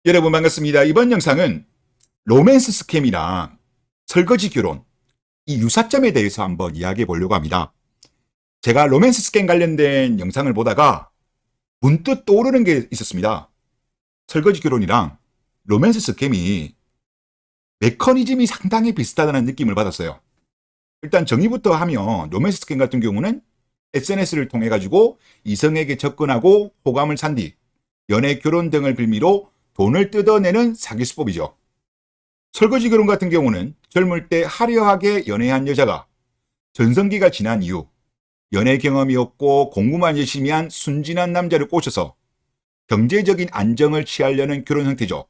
여러분 반갑습니다. 이번 영상은 로맨스 스캠이랑 설거지 결혼, 이 유사점에 대해서 한번 이야기해 보려고 합니다. 제가 로맨스 스캠 관련된 영상을 보다가 문득 떠오르는 게 있었습니다. 설거지 결혼이랑 로맨스 스캠이 메커니즘이 상당히 비슷하다는 느낌을 받았어요. 일단 정의부터 하면 로맨스 스캠 같은 경우는 SNS를 통해 가지고 이성에게 접근하고 호감을 산 뒤 연애, 결혼 등을 빌미로 돈을 뜯어내는 사기 수법이죠. 설거지 결혼 같은 경우는 젊을 때 화려하게 연애한 여자가 전성기가 지난 이후 연애 경험이 없고 공부만 열심히 한 순진한 남자를 꼬셔서 경제적인 안정을 취하려는 결혼 형태죠.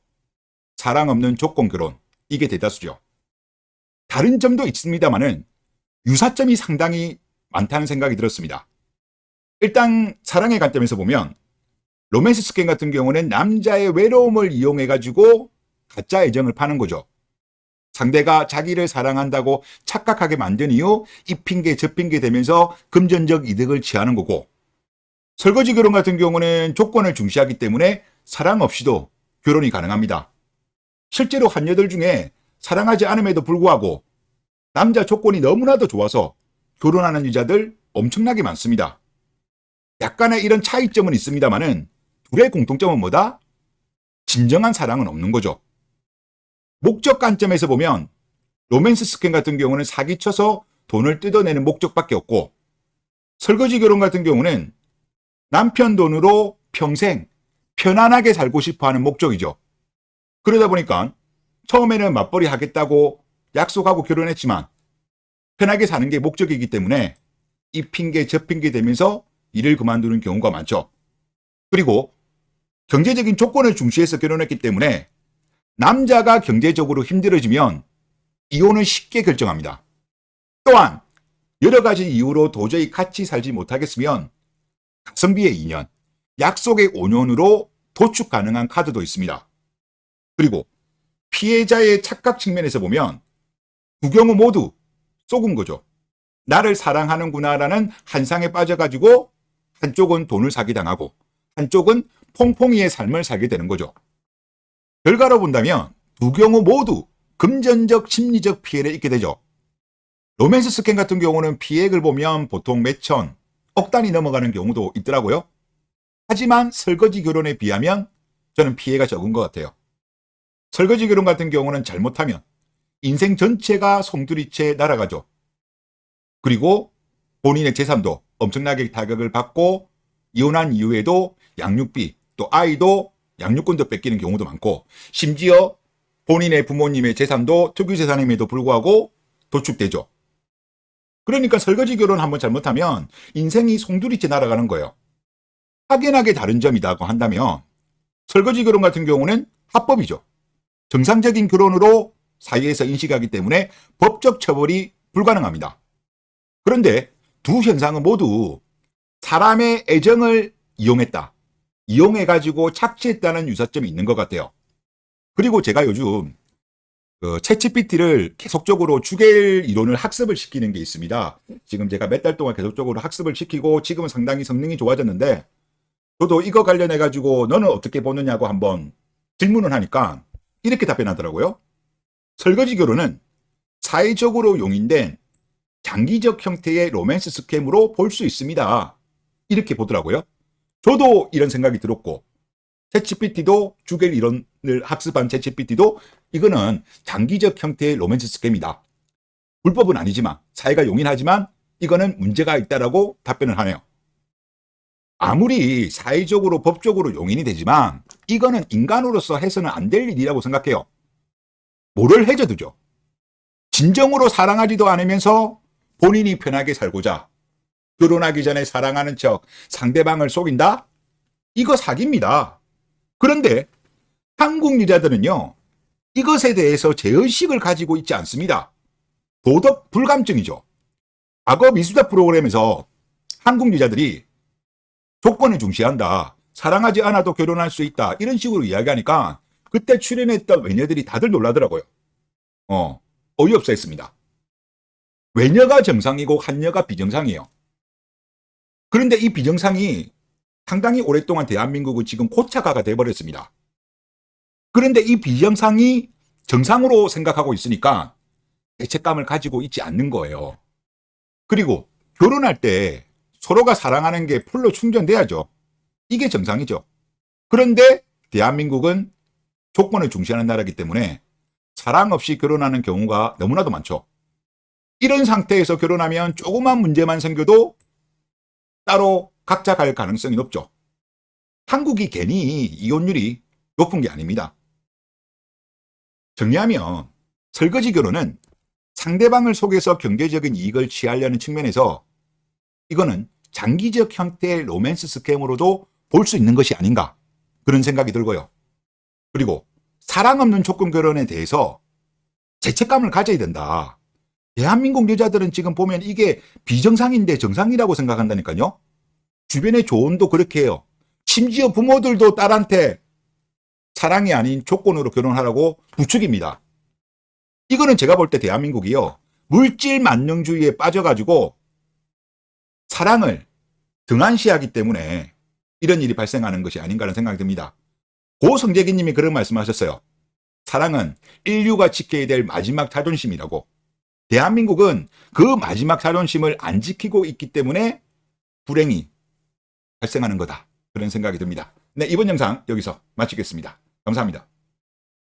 사랑 없는 조건 결혼, 이게 대다수죠. 다른 점도 있습니다만은 유사점이 상당히 많다는 생각이 들었습니다. 일단 사랑의 관점에서 보면 로맨스 스캠 같은 경우는 남자의 외로움을 이용해가지고 가짜 애정을 파는 거죠. 상대가 자기를 사랑한다고 착각하게 만든 이후 이 핑계 저 핑계 대면서 금전적 이득을 취하는 거고, 설거지 결혼 같은 경우는 조건을 중시하기 때문에 사랑 없이도 결혼이 가능합니다. 실제로 한여들 중에 사랑하지 않음에도 불구하고 남자 조건이 너무나도 좋아서 결혼하는 여자들 엄청나게 많습니다. 약간의 이런 차이점은 있습니다만은 둘의 공통점은 뭐다? 진정한 사랑은 없는 거죠. 목적 관점에서 보면 로맨스 스캠 같은 경우는 사기쳐서 돈을 뜯어내는 목적밖에 없고, 설거지 결혼 같은 경우는 남편 돈으로 평생 편안하게 살고 싶어 하는 목적이죠. 그러다 보니까 처음에는 맞벌이 하겠다고 약속하고 결혼했지만 편하게 사는 게 목적이기 때문에 이 핑계 저 핑계 대면서 일을 그만두는 경우가 많죠. 그리고 경제적인 조건을 중시해서 결혼했기 때문에 남자가 경제적으로 힘들어지면 이혼을 쉽게 결정합니다. 또한 여러 가지 이유로 도저히 같이 살지 못하겠으면 가성비의 2년, 약속의 5년으로 도축 가능한 카드도 있습니다. 그리고 피해자의 착각 측면에서 보면 두 경우 모두 속은 거죠. 나를 사랑하는구나라는 한상에 빠져가지고 한쪽은 돈을 사기당하고 한쪽은 퐁퐁이의 삶을 살게 되는 거죠. 결과로 본다면 두 경우 모두 금전적 심리적 피해를 입게 되죠. 로맨스 스캠 같은 경우는 피해액을 보면 보통 몇천, 억 단위 넘어가는 경우도 있더라고요. 하지만 설거지 결혼에 비하면 저는 피해가 적은 것 같아요. 설거지 결혼 같은 경우는 잘못하면 인생 전체가 송두리째 날아가죠. 그리고 본인의 재산도 엄청나게 타격을 받고 이혼한 이후에도 양육비, 또 아이도 양육권도 뺏기는 경우도 많고, 심지어 본인의 부모님의 재산도 특유재산임에도 불구하고 도축되죠. 그러니까 설거지 결혼 한번 잘못하면 인생이 송두리째 날아가는 거예요. 확연하게 다른 점이라고 한다면 설거지 결혼 같은 경우는 합법이죠. 정상적인 결혼으로 사회에서 인식하기 때문에 법적 처벌이 불가능합니다. 그런데 두 현상은 모두 사람의 애정을 이용해가지고 착취했다는 유사점이 있는 것 같아요. 그리고 제가 요즘 챗GPT를 계속적으로 주겔 이론을 학습을 시키는 게 있습니다. 지금 제가 몇 달 동안 계속적으로 학습을 시키고 지금은 상당히 성능이 좋아졌는데, 저도 이거 관련해가지고 너는 어떻게 보느냐고 한번 질문을 하니까 이렇게 답변하더라고요. 설거지 결혼은 사회적으로 용인된 장기적 형태의 로맨스 스캠으로 볼 수 있습니다. 이렇게 보더라고요. 저도 이런 생각이 들었고, 챗GPT도 주겔 이론을 학습한 챗GPT도 이거는 장기적 형태의 로맨스 스캠이다. 불법은 아니지만, 사회가 용인하지만 이거는 문제가 있다라고 답변을 하네요. 아무리 사회적으로 법적으로 용인이 되지만 이거는 인간으로서 해서는 안 될 일이라고 생각해요. 뭐를 해줘도죠. 진정으로 사랑하지도 않으면서 본인이 편하게 살고자 결혼하기 전에 사랑하는 척 상대방을 속인다? 이거 사기입니다. 그런데 한국 여자들은요, 이것에 대해서 제의식을 가지고 있지 않습니다. 도덕 불감증이죠. 과거 미수다 프로그램에서 한국 여자들이 조건을 중시한다, 사랑하지 않아도 결혼할 수 있다, 이런 식으로 이야기하니까 그때 출연했던 외녀들이 다들 놀라더라고요. 어이없어 했습니다. 외녀가 정상이고 한녀가 비정상이에요. 그런데 이 비정상이 상당히 오랫동안 대한민국은 지금 고착화가 돼버렸습니다. 그런데 이 비정상이 정상으로 생각하고 있으니까 죄책감을 가지고 있지 않는 거예요. 그리고 결혼할 때 서로가 사랑하는 게 풀로 충전돼야죠. 이게 정상이죠. 그런데 대한민국은 조건을 중시하는 나라이기 때문에 사랑 없이 결혼하는 경우가 너무나도 많죠. 이런 상태에서 결혼하면 조그만 문제만 생겨도 따로 각자 갈 가능성이 높죠. 한국이 괜히 이혼율이 높은 게 아닙니다. 정리하면 설거지 결혼은 상대방을 속여서 경제적인 이익을 취하려는 측면에서 이거는 장기적 형태의 로맨스 스캠으로도 볼 수 있는 것이 아닌가, 그런 생각이 들고요. 그리고 사랑 없는 조건 결혼에 대해서 죄책감을 가져야 된다. 대한민국 여자들은 지금 보면 이게 비정상인데 정상이라고 생각한다니까요. 주변의 조언도 그렇게 해요. 심지어 부모들도 딸한테 사랑이 아닌 조건으로 결혼하라고 부추깁니다. 이거는 제가 볼 때 대한민국이요, 물질 만능주의에 빠져가지고 사랑을 등한시하기 때문에 이런 일이 발생하는 것이 아닌가 하는 생각이 듭니다. 고성재기 님이 그런 말씀하셨어요. 사랑은 인류가 지켜야 될 마지막 자존심이라고. 대한민국은 그 마지막 자존심을 안 지키고 있기 때문에 불행이 발생하는 거다, 그런 생각이 듭니다. 네, 이번 영상 여기서 마치겠습니다. 감사합니다.